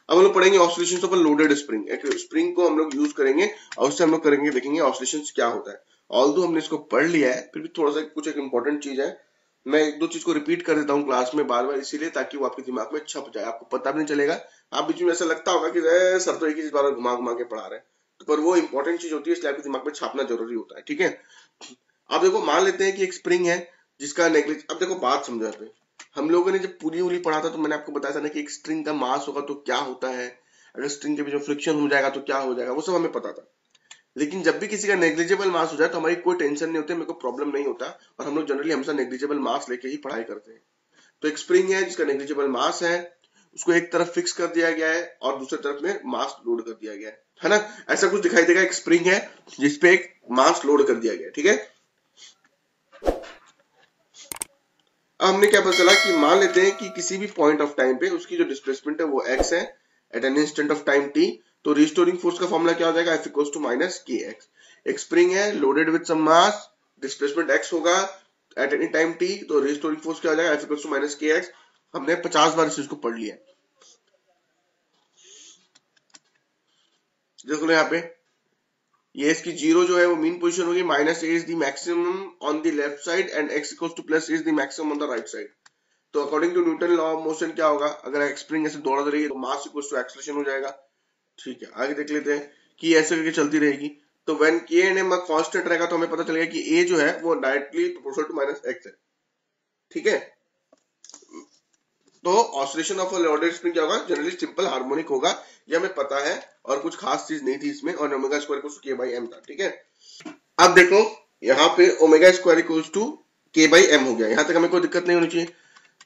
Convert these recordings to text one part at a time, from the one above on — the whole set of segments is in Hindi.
अब हम लोग पढ़ेंगे oscillations of a loaded spring. एक स्प्रिंग को हम लोग यूज करेंगे और उससे हम लोग करेंगे, देखेंगे ऑसिलेशंस क्या होता है। ऑल्दो हमने इसको पढ़ लिया है, फिर भी थोड़ा सा कुछ एक इंपॉर्टेंट चीज है, मैं एक दो चीज को रिपीट कर देता हूँ क्लास में बार बार, इसीलिए ताकि वो आपके दिमाग में छप जाए, आपको पता भी नहीं चलेगा। आप बीच में ऐसा लगता होगा कि सर तो एक ही चीज बार घुमा घुमा के पढ़ा रहे हैं, तो पर वो इंपॉर्टेंट चीज होती है, इसलिए आपके दिमाग में छापना जरूरी होता है, ठीक है। अब देखो मान लेते हैं कि एक स्प्रिंग है जिसका नेगलेज, अब देखो बात समझो पे, हम लोगों ने जब पूरी उली पढ़ा था तो मैंने आपको बताया था ना कि एक स्ट्रिंग का मास होगा तो क्या होता है, अगर स्ट्रिंग के बीच में फ्रिक्शन हो जाएगा तो क्या हो जाएगा, वो सब हमें पता था। लेकिन जब भी किसी का नेग्लिजिबल मास हो जाए तो हमारी कोई टेंशन नहीं होती, मेरे को प्रॉब्लम नहीं होता, और हम लोग जनरली हमेशा नेग्लिजिबल मास लेके ही पढ़ाई करते हैं। तो एक स्प्रिंग है जिसका नेग्लिजिबल मास है, उसको एक तरफ फिक्स कर दिया गया है और दूसरी तरफ में मास लोड कर दिया गया है ना, ऐसा कुछ दिखाई देगा। एक स्प्रिंग है जिसपे एक मास लोड कर दिया गया है, ठीक है। अब हमने क्या पता चला कि मान लेते हैं कि किसी भी पॉइंट ऑफ टाइम पे उसकी जो डिस्प्लेसमेंट है वो x है at an instant of time t, तो रिस्टोरिंग फोर्स का फॉर्मूला क्या हो जाएगा, F equals to minus kx। एक स्प्रिंग है loaded with some mass, displacement x होगा एट एनी टाइम t, तो रिस्टोरिंग फोर्स क्या हो जाएगा, F equals to minus kx। हमने 50 बार इस चीज को पढ़ लिया। देखो यहाँ पे ये इसकी जीरो जो है वो मीन पोजीशन होगी, minus A is the maximum on the left side and x equals to plus is the maximum on the right side. तो according to Newton law of motion क्या होगा, अगर स्प्रिंग ऐसे दौड़ रही है तो मास इक्वल्स टू एक्सेलरेशन हो जाएगा। ठीक है, आगे देख लेते हैं कि ऐसे करके चलती रहेगी, तो when k and m constant रहेगा तो हमें पता चलेगा कि a जो है वो directly proportional to minus x है, ठीक है। तो oscillation of a loaded spring क्या होगा, जनरली सिंपल हार्मोनिक होगा, ये हमें पता है, और कुछ खास चीज नहीं थी इसमें, और omega square equals to k by m था, ठीक है। अब देखो यहाँ पे omega square equals to k by m हो गया, यहां तक हमें कोई दिक्कत नहीं होनी चाहिए।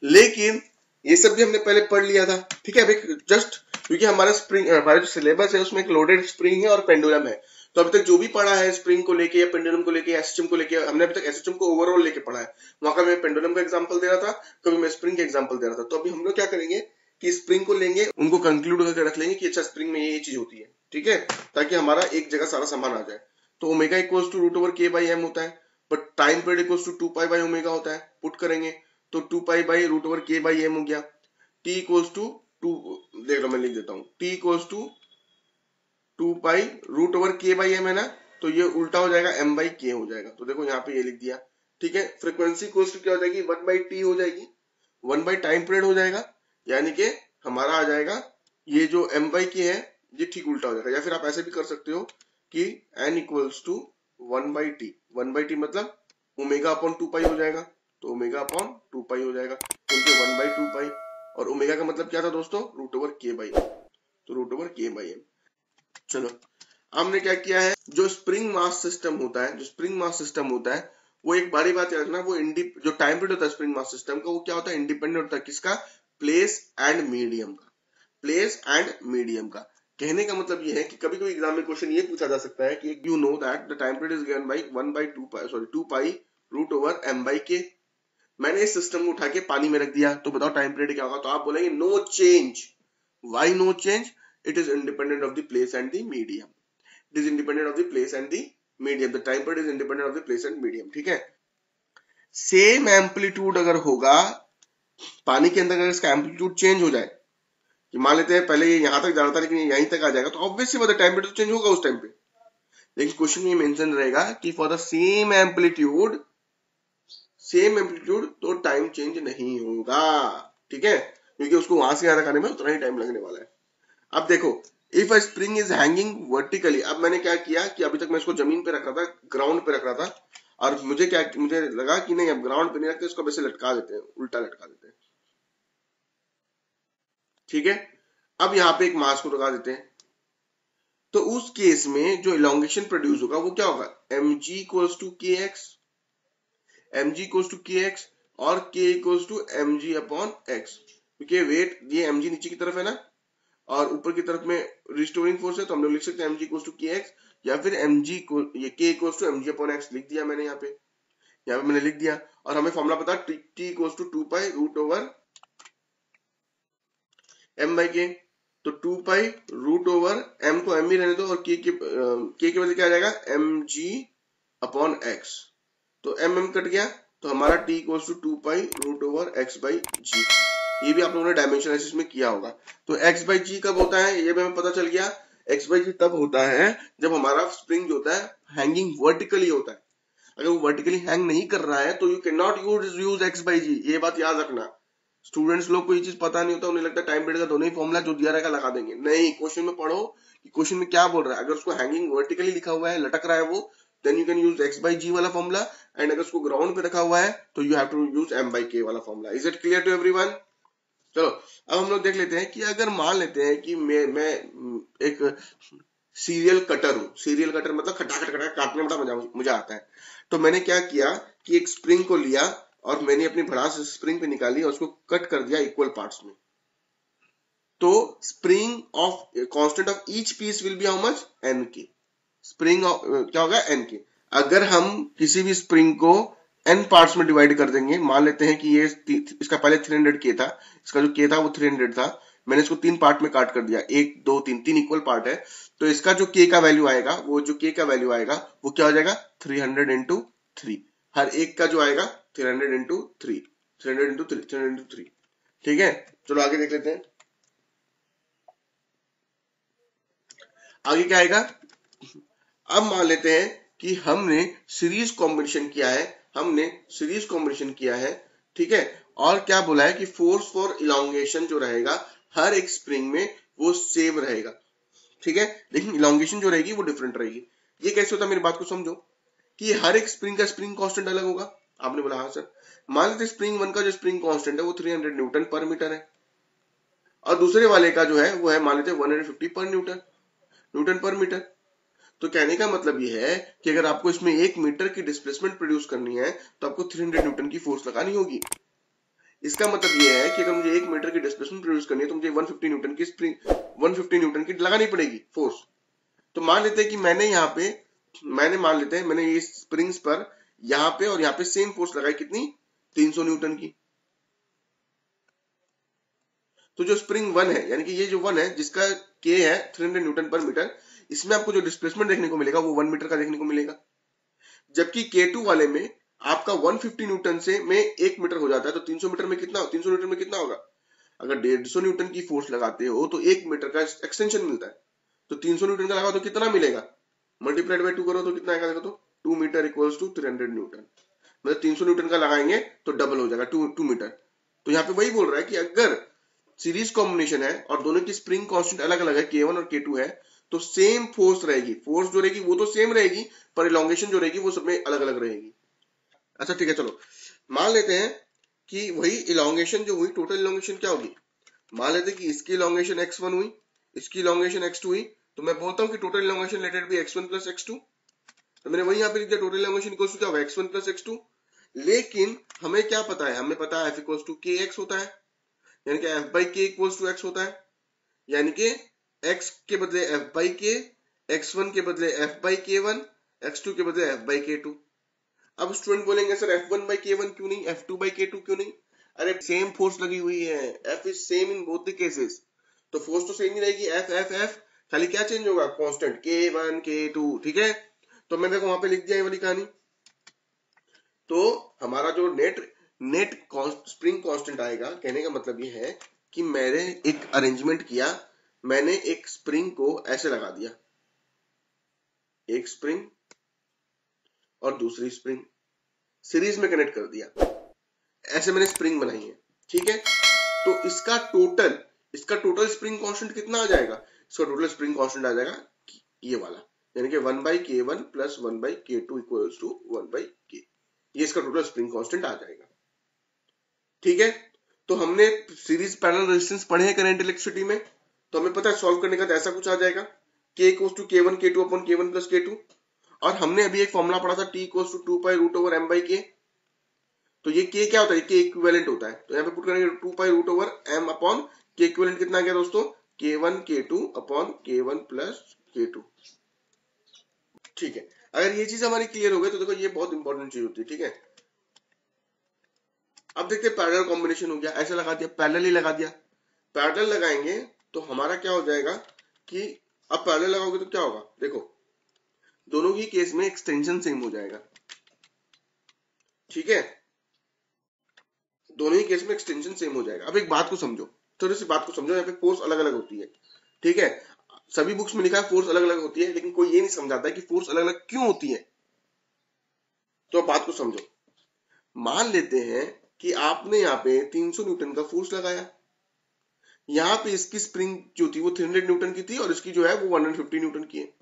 लेकिन ये सब भी हमने पहले पढ़ लिया था, ठीक है। अभी जस्ट क्योंकि हमारा स्प्रिंग, हमारा जो सिलेबस है उसमें एक लोडेड स्प्रिंग है और पेंडुलम है, तो अभी तक जो भी पढ़ा है स्प्रिंग को लेके या पेंडुलम को लेके या एसएचएम को लेके, हमने अभी तक एसएचएम को ओवरऑल लेके पढ़ा है। वहां का मैं पेंडुलम का एग्जांपल दे रहा था, कभी मैं स्प्रिंग का एग्जांपल दे रहा था। तो अभी हम लोग क्या करेंगे कि स्प्रिंग को लेंगे, उनको कंक्लूड करके रख लेंगे कि अच्छा स्प्रिंग में ये चीज होती है, ठीक है, ताकि हमारा एक जगह सारा सामान आ जाए। तो omega equals to root over k by m होता है, but time period equals to 2 pi by omega होता है, पुट करेंगे तो 2 pi by root over k by m हो गया। t इक्वल्स टू 2, देख लो मैं लिख देता हूं, t equals to 2 pi root over k by m है ना, तो ये उल्टा हो जाएगा m बाई k हो जाएगा, तो देखो यहाँ पे ये लिख दिया, ठीक है। फ्रीक्वेंसी इक्वल्स टू क्या हो जाएगी, 1 बाई t हो जाएगी, 1 बाई टाइम पीरियड हो जाएगा, यानी कि हमारा आ जाएगा ये जो m बाई k है ये ठीक उल्टा हो जाएगा। या फिर आप ऐसे भी कर सकते हो कि n equals to 1 by T, 1 by T मतलब ओमेगा अपॉन 2 पाई हो जाएगा, तो ओमेगा अपॉन 2 पाई हो जाएगा, क्योंकि 1 बाई 2 पाई, और ओमेगा का मतलब क्या था दोस्तों, रूट ओवर k बाई, तो root over k by m। चलो हमने क्या किया है, जो स्प्रिंग मास सिस्टम होता है, जो स्प्रिंग मास सिस्टम होता है वो एक बारी बात याद रखना, वो जो टाइम पीरियड होता है स्प्रिंग मास सिस्टम का, वो क्या होता है, इंडिपेंडेंट होता है किसका, प्लेस एंड मीडियम का, प्लेस एंड मीडियम का। कहने का मतलब ये है कि कभी कभी एग्जाम में क्वेश्चन ये पूछा जा सकता है कि you know that the time period is given by 1 by 2 pi, sorry 2 pi root over m by k। मैंने इस सिस्टम को उठा के पानी में रख दिया, तो बताओ टाइम पीरियड क्या होगा, तो आप बोलेंगे no change. Why no change, it is independent of the place and the medium, it is independent of the place and the medium, the time period is independent of the place and medium, ठीक है। सेम एम्पलीट्यूड अगर होगा पानी के अंदर, अगर इसका एम्पलीट्यूड चेंज हो जाए, कि मान लेते हैं पहले ये यहां तक जा रहा था लेकिन ये यहीं तक आ जाएगा, तो ऑब्वियसली बात है टाइम पीरियड चेंज होगा उस टाइम पे। लेकिन क्वेश्चन में मेंशन रहेगा कि फॉर द सेम एम्पलीट्यूड तो टाइम चेंज नहीं होगा, ठीक है, क्योंकि उसको वहां से यहां तक आने में उतना ही टाइम लगने वाला है। अब देखो if a spring is hanging vertically, अब मैंने क्या किया कि अभी तक मैं इसको जमीन पे रख रहा था, ग्राउंड पे रख रहा था, और मुझे लगा कि नहीं अब ग्राउंड पे नहीं रखते, इसको वैसे लटका देते हैं, उल्टा लटका देते हैं, ठीक है। अब यहाँ पे एक मास को लगा देते हैं, तो उस केस में जो इलोंगेशन प्रोड्यूस होगा वो क्या होगा, mg equals to kx, mg equals to kx, और k equals to mg upon x, क्योंकि वेट ये mg नीचे की तरफ है ना, और ऊपर की तरफ में रिस्टोरिंग फोर्स है, तो हम लोग लिख सकते हैं mg इक्वल्स टू kx, या फिर mg को ये k equals to mg upon x लिख दिया मैंने यहाँ पे मैंने लिख दिया। और हमें फॉर्मूला पता t equals to 2 pi root over m by k, तो 2 पाई रूट ओवर m को m ही रहने दो, और k के बदले क्या आ जाएगा mg अपॉन x, तो m कट गया, तो हमारा t equals to 2 pi root over x by g। ये भी आप लोगों ने डायमेंशन एनालिसिस में किया होगा। तो एक्स बाई जी कब होता है, ये भी हमें पता चल गया। एक्स बाई जी तब होता है जब हमारा स्प्रिंग जो होता है हैंगिंग वर्टिकली होता है। अगर वो वर्टिकली हैंग नहीं कर रहा है तो you can not use X by G, ये बात याद रखना। स्टूडेंट्स लोग को ये चीज पता नहीं होता, उन्हें लगता है टाइम पीरियड का दोनों ही फॉर्मूला जो दिया रहेगा लगा देंगे। नहीं, क्वेश्चन में पढ़ो कि क्वेश्चन में क्या बोल रहा है। अगर उसको हैंगिंग वर्टिकली लिखा हुआ है, लटक रहा है वो, then you can use X by G वाला फॉर्मूला। एंड अगर उसको ग्राउंड पे रखा हुआ है तो you have to use M by K वाला formula. Is it clear to everyone? चलो अब हम लोग देख लेते हैं कि अगर मान लेते हैं कि मैं एक सीरियल कटर हूं। सीरियल कटर मतलब खटाखट खटाखट काटने में बड़ा मुझे आता है। तो मैंने क्या किया कि एक स्प्रिंग को लिया और मैंने अपनी भड़ास स्प्रिंग पे निकाली और उसको कट कर दिया इक्वल पार्ट्स में। तो spring of constant of each piece will be how much, N K. Spring क्या होगा, एन के। अगर हम किसी भी स्प्रिंग को एन पार्ट्स में डिवाइड कर देंगे, मान लेते हैं कि ये इसका पहले 300 के था, इसका जो के था वो 300 था, मैंने इसको 3 पार्ट में काट कर दिया, 1 2 3, 3 इक्वल पार्ट है। तो इसका जो के का वैल्यू आएगा, वो जो के का वैल्यू आएगा वो क्या हो जाएगा, 300 इंटू 3। हर एक का जो आएगा 300 इंटू 3, 300 इंटू 3, 300 इंटू 3। ठीक है, चलो आगे देख लेते हैं। आगे क्या आएगा, अब मान लेते हैं कि हमने सीरीज कॉम्बिनेशन किया है, हमने सीरीज कॉम्बिनेशन किया है, ठीक है। और क्या बोला है कि फोर्स फॉर इलांगेशन जो रहेगा हर एक स्प्रिंग में वो सेम रहेगा, ठीक है। लेकिन इलांगेशन जो रहेगी वो डिफरेंट रहेगी। ये कैसे होता है, मेरी बात को समझो कि हर एक स्प्रिंग का स्प्रिंग कांस्टेंट अलग होगा। आपने बोला हाँ सर। मान लेते स्प्रिंग 1 का जो स्प्रिंग कांस्टेंट है वो 300 न्यूटन पर मीटर है, और दूसरे वाले का जो है वो है मान लेते 150 पर न्यूटन, न्यूटन पर मीटर। तो कहने का मतलब ये है कि अगर आपको इसमें 1 मीटर की डिस्प्लेसमेंट प्रोड्यूस करनी है तो आपको 300 न्यूटन की फोर्स लगानी होगी। इसका मतलब ये है कि अगर मुझे 1 मीटर की डिस्प्लेसमेंट प्रोड्यूस करनी है तो मुझे 150 न्यूटन की स्प्रिंग 150 न्यूटन की लगानी पड़ेगी फोर्स। तो मान लेते हैं कि मैंने मान लेते हैं मैंने ये स्प्रिंग्स पर यहाँ पे और यहाँ पे सेम फोर्स लगाई, कितनी, 300 न्यूटन की। तो जो स्प्रिंग 1 है, यानी कि ये जो 1 है जिसका के है 300 न्यूटन पर मीटर, इसमें आपको जो डिस्प्लेसमेंट देखने को मिलेगा वो 1 मीटर का देखने को मिलेगा। जबकि K2 वाले में आपका 150 न्यूटन से में 1 मीटर हो जाता है, तो 300 मीटर में कितना, 300 न्यूटन में कितना होगा। अगर 150 न्यूटन की फोर्स लगाते हो तो 1 मीटर का एक्सटेंशन मिलता है। तो 300 न्यूटन का लगा तो कितना मिलेगा, मल्टीप्लाइड बाय 2 करो तो कितना आएगा, देखो तो 2 मीटर इक्वल्स टू 300 न्यूटन। मतलब 300 न्यूटन का लगाएंगे तो डबल हो जाएगा 2 मीटर। तो यहाँ पे वही बोल रहा है कि अगर सीरीज कॉम्बिनेशन है और दोनों की स्प्रिंग कांस्टेंट अलग अलग है, K1 और K2 है, तो सेम फोर्स रहेगी, फोर्स जो रहेगी वो तो सेम रहेगी, पर इलॉन्गेशन जो रहेगी वो सब में अलग अलग रहेगी। अच्छा ठीक है, चलो मान लेते हैं कि वही इलॉन्गेशन जो हुई, टोटल इलॉन्गेशन क्या होगी। मान लेते हैं कि इसकी इलॉन्गेशन x1 हुई, इसकी इलॉन्गेशन x2 हुई, तो मैं बोलता हूं कि total elongation let it be x1 plus x2। तो मैंने वही यहाँ पे लिख दिया, टोटल इलॉन्गेशन इक्वल्स टू क्या होगा, x1 प्लस x2। लेकिन हमें क्या पता है, हमें पता है f इक्वल्स टू kx होता है, यानी कि f by k equals to x होता है, यानी कि x के बदले f बाई k, x1 के बदले f बाई k1, x2 के बदले f बाई k2। अब स्टूडेंट बोलेंगे सर f1 बाई k1 क्यों नहीं, f2 बाई k2 क्यों नहीं। अरे सेम फोर्स लगी हुई है, f is same in both the cases, तो फोर्स तो सेम ही रहेगी, f f f, खाली क्या चेंज होगा, कांस्टेंट k1 k2, ठीक है। तो मैंने देखो वहां पे लिख दिया ये वाली कहानी। तो हमारा जो नेट स्प्रिंग कांस्टेंट आएगा, कहने का मतलब ये है कि मैंने एक अरेंजमेंट किया, मैंने एक स्प्रिंग को ऐसे लगा दिया, एक स्प्रिंग और दूसरी स्प्रिंग सीरीज में कनेक्ट कर दिया, ऐसे मैंने स्प्रिंग बनाई है, ठीक है। तो इसका टोटल स्प्रिंग कांस्टेंट कितना आ जाएगा, इसका टोटल स्प्रिंग कांस्टेंट आ जाएगा ये वाला, यानी कि 1 by k1 plus 1 by k2 equals to 1 by k। ये इसका टोटल स्प्रिंग कांस्टेंट आ जाएगा, ठीक है। तो हमने सीरीज पैरेलल रेजिस्टेंस पढ़े हैं करंट इलेक्ट्रिसिटी में, तो हमें पता है सॉल्व करने का तो ऐसा कुछ आ जाएगा, k equals to k1 k2 upon k1 plus k2। और हमने अभी एक फॉर्मूला पढ़ा था t equals to 2 pi root over m by k। तो ये k क्या होता है, k इक्विवेलेंट होता है, तो यहाँ पे पुट करेंगे 2 pi root over m upon k equivalent कितना आ गया दोस्तों, k1 k2 upon k1 plus k2, ठीक है। अगर ये चीज हमारी क्लियर हो गई तो देखो ये बहुत इंपॉर्टेंट चीज होती है, ठीक है। अब देखते हैं पैरेलल कॉम्बिनेशन हो गया, ऐसा लगा दिया, पैरेलल ही लगा दिया। पैरेलल लगाएंगे तो हमारा क्या हो जाएगा कि अब पैरेलल लगाओगे तो क्या होगा, देखो दोनों ही केस में एक्सटेंशन सेम हो जाएगा, ठीक है। दोनों ही केस में एक्सटेंशन सेम हो जाएगा। अब एक बात को समझो, थोड़ी सी बात को समझो, यहाँ पे फोर्स अलग अलग होती है, ठीक है। सभी बुक्स में लिखा है फोर्स अलग अलग होती है, लेकिन कोई ये नहीं समझाता है कि फोर्स अलग अलग क्यों होती है। तो अब बात को समझो, मान लेते हैं कि आपने यहाँ पे 300 न्यूटन का फोर्स लगाया, यहाँ पे इसकी स्प्रिंग जो थी वो 300 न्यूटन की थी और इसकी जो है वो 150 न्यूटन की है।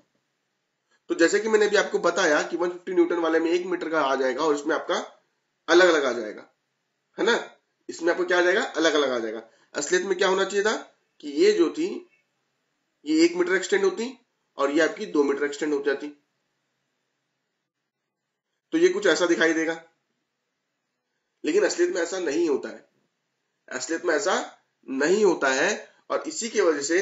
तो जैसे कि मैंने अभी आपको बताया कि 150 न्यूटन वाले में 1 मीटर का आ जाएगा और इसमें आपका अलग अलग आ जाएगा, है ना। इसमें आपको क्या आ जाएगा, अलग अलग आ जाएगा। असलियत में क्या होना चाहिए था कि ये जो थी ये 1 मीटर एक्सटेंड होती और ये आपकी 2 मीटर एक्सटेंड हो जाती, तो ये कुछ ऐसा दिखाई देगा। लेकिन असलियत में ऐसा नहीं होता है, असलियत में ऐसा नहीं होता है। और इसी की वजह से,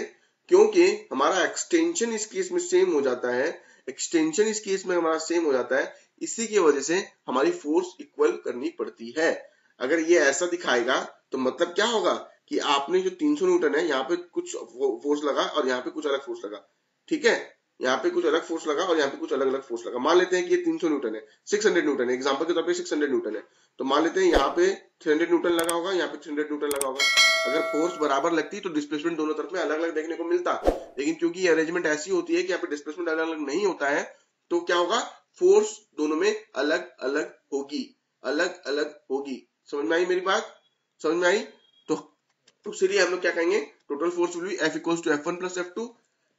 क्योंकि हमारा एक्सटेंशन इस केस में सेम हो जाता है, एक्सटेंशन इस केस में हमारा सेम हो जाता है, इसी की वजह से हमारी फोर्स इक्वल करनी पड़ती है। अगर ये ऐसा दिखाएगा तो मतलब क्या होगा कि आपने जो 300 न्यूटन है यहाँ पे कुछ फोर्स लगा और यहाँ पे कुछ अलग फोर्स लगा, ठीक है। यहाँ पे कुछ अलग फोर्स लगा और यहाँ पे कुछ अलग अलग फोर्स लगा। मान लेते हैं कि ये 300 न्यूटन है, 600 न्यूटन है, एग्जांपल के तौर पे 600 न्यूटन है। तो मान लेते हैं यहाँ पे 300 न्यूटन लगा होगा, यहाँ पे 300 न्यूटन लगा होगा। अगर फोर्स बराबर लगती तो डिस्प्लेसमेंट दोनों तरफ में अलग अलग देखने को मिलता, लेकिन क्योंकि ये अरेंजमेंट ऐसी होती है कि यहाँ पे डिस्प्लेसमेंट अलग अलग नहीं होता है, तो क्या होगा, फोर्स दोनों में अलग अलग होगी, अलग अलग होगी। समझ में आई मेरी बात, समझ में आई। तो इसलिए हम लोग क्या कहेंगे, total force will be F equals to F1 plus F2,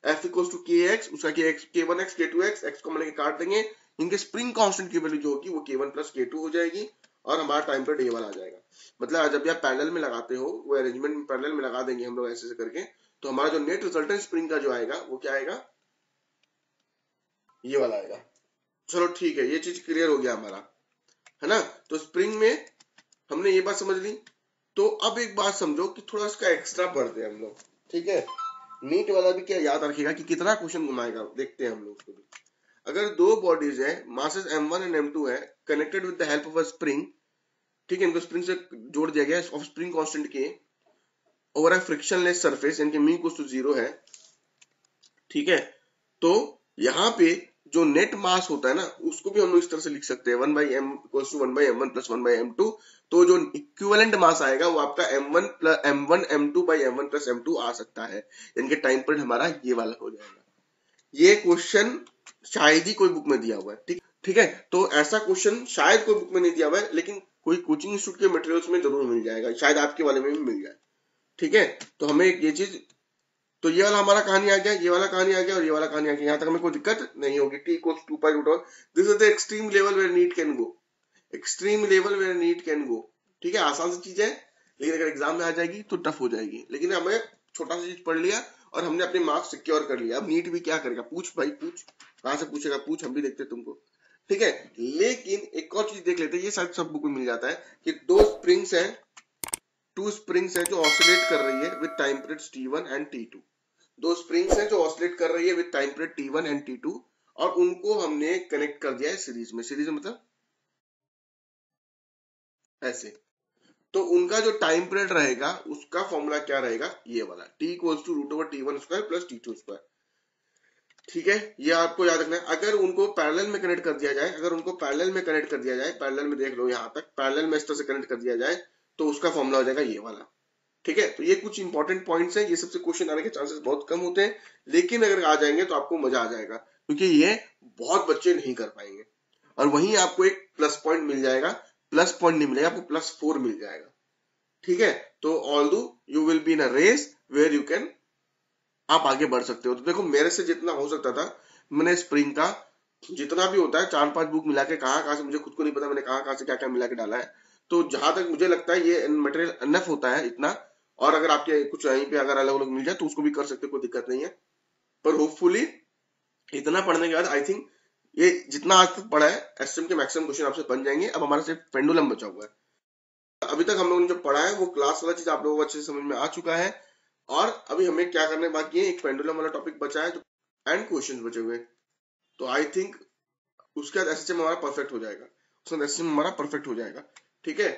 F equals to KX, उसका K1X K2X, X को मिलके काट देंगे, इनके स्प्रिंग कांस्टेंट की वैल्यू जो होगी वो K1 प्लस K2 हो जाएगी और हमारा टाइम पीरियड ये वाला आ जाएगा। मतलब जब आप पैरेलल में लगाते हो, वो अरेंजमेंट में पैरेलल में लगा देंगे हम लोग ऐसे करके, तो हमारा जो नेट रिजल्टेंट स्प्रिंग का जो आएगा वो क्या आएगा, ये वाला आएगा। चलो ठीक है, ये चीज क्लियर हो गया हमारा, है ना। तो स्प्रिंग में हमने ये बात समझ ली। तो अब एक बात समझो कि थोड़ा इसका एक्स्ट्रा पढ़ते हैं हम लोग, ठीक है। नीट वाला भी क्या याद रखेगा कि कितना क्वेश्चन घुमाएगा, देखते हैं हम लोग उसको भी। अगर दो बॉडीज है, मासेस m1 एंड m2 है, connected with the help of a spring, ठीक है, इनको स्प्रिंग से जोड़ दिया गया ऑफ स्प्रिंग कांस्टेंट के ओवर अ फ्रिक्शनलेस सरफेस, इनके म्यू इक्वल्स टू 0 है, ठीक है। तो यहाँ पे जो नेट मास होता है ना, उसको भी हम लोग इस तरह से लिख सकते हैं 1/m equals to 1/m1 plus 1/m2। तो जो इक्विवेलेंट मास आएगा वो आपका m1 m2 by m1 plus m2 आ सकता है। इनके टाइम पीरियड हमारा ये वाला हो जाएगा। ये क्वेश्चन शायद ही कोई बुक में दिया हुआ है, ठीक ठीक है। तो ऐसा क्वेश्चन शायद कोई बुक में नहीं दिया हुआ है, लेकिन कोई कोचिंग इंस्टीट्यूट के मटेरियल्स में जरूर मिल जाएगा, शायद आपके वाले में भी मिल जाए, ठीक है। तो हमें ये चीज, तो ये वाला हमारा कहानी आ गया, ये वाला कहानी आ गया और ये वाला कहानी आ गया। यहाँ तक हमें कोई दिक्कत नहीं होगी। T equals 2 pi root over, this is the extreme level where NEET can go, extreme level where NEET can go, ठीक है। आसान सी चीज है, लेकिन अगर एग्जाम में आ जाएगी तो टफ हो जाएगी। लेकिन हमें छोटा सा चीज पढ़ लिया और हमने अपने मार्क्स सिक्योर कर लिया। अब नीट भी क्या करेगा, पूछ भाई पूछ, कहां से पूछेगा पूछ, हम भी देखते तुमको, ठीक है। लेकिन एक और चीज देख लेते हैं, ये शायद सब बुक में मिल जाता है कि दो स्प्रिंग्स हैं, टू स्प्रिंग्स हैं जो ऑसिलेट कर रही है with time periods T1 and T2। दो स्प्रिंग्स हैं जो ऑसिलेट कर रही है with time period T1 and T2 और उनको हमने कनेक्ट कर दिया है सीरीज में। सीरीज में मतलब ऐसे। तो उनका जो टाइम पीरियड रहेगा उसका फॉर्मूला क्या रहेगा, ये वाला T equals to root over T1 square plus T2 square, ठीक है। ये आपको याद रखना है। अगर उनको पैरेलल में कनेक्ट कर दिया जाए, अगर उनको पैरेलल में कनेक्ट कर दिया जाए, पैरेलल में देख लो यहाँ तक, पैरेलल में इस तरह से कनेक्ट कर दिया जाए तो उसका फॉर्मूला हो जाएगा ये वाला, ठीक है। तो ये कुछ इंपॉर्टेंट पॉइंट्स हैं, ये सबसे क्वेश्चन आने के चांसेस बहुत कम होते हैं, लेकिन अगर आ जाएंगे तो आपको मजा आ जाएगा, क्योंकि ये बहुत बच्चे नहीं कर पाएंगे। और वहीं आपको एक प्लस पॉइंट मिल जाएगा, प्लस पॉइंट नहीं मिलेगा आपको, +4 मिल जाएगा, ठीक है। तो although you will be in a race where you can, आप आगे बढ़ सकते हो। तो देखो मेरे से जितना हो सकता था मैंने स्प्रिंग का जितना भी होता है 4-5 बुक मिला के, कहाँ से मुझे खुद को नहीं पता मैंने कहाँ से क्या क्या मिला के डाला है। तो जहां तक मुझे लगता है ये मटेरियल अनफ होता है इतना, और अगर आपके कुछ यहीं पे अगर अलग अलग मिल जाए तो उसको भी कर सकते, कोई दिक्कत नहीं है। पर होपफुली इतना पढ़ने के बाद आई थिंक ये जितना आज तक पढ़ा है एसएम के मैक्सिमम क्वेश्चन आपसे बन जाएंगे। अब हमारा सिर्फ पेंडुलम बचा हुआ है। अभी तक हम लोगों ने जो पढ़ा है वो क्लास वाला चीज आप लोगों को अच्छे से समझ में आ चुका है, और अभी हमें क्या करने बाकी है, एक पेंडुलम वाला टॉपिक बचा है एंड क्वेश्चन बचे हुए। तो आई थिंक उसके बाद एसएचएम हमारा परफेक्ट हो जाएगा, उसके बाद एसएचएम हमारा परफेक्ट हो जाएगा, ठीक है।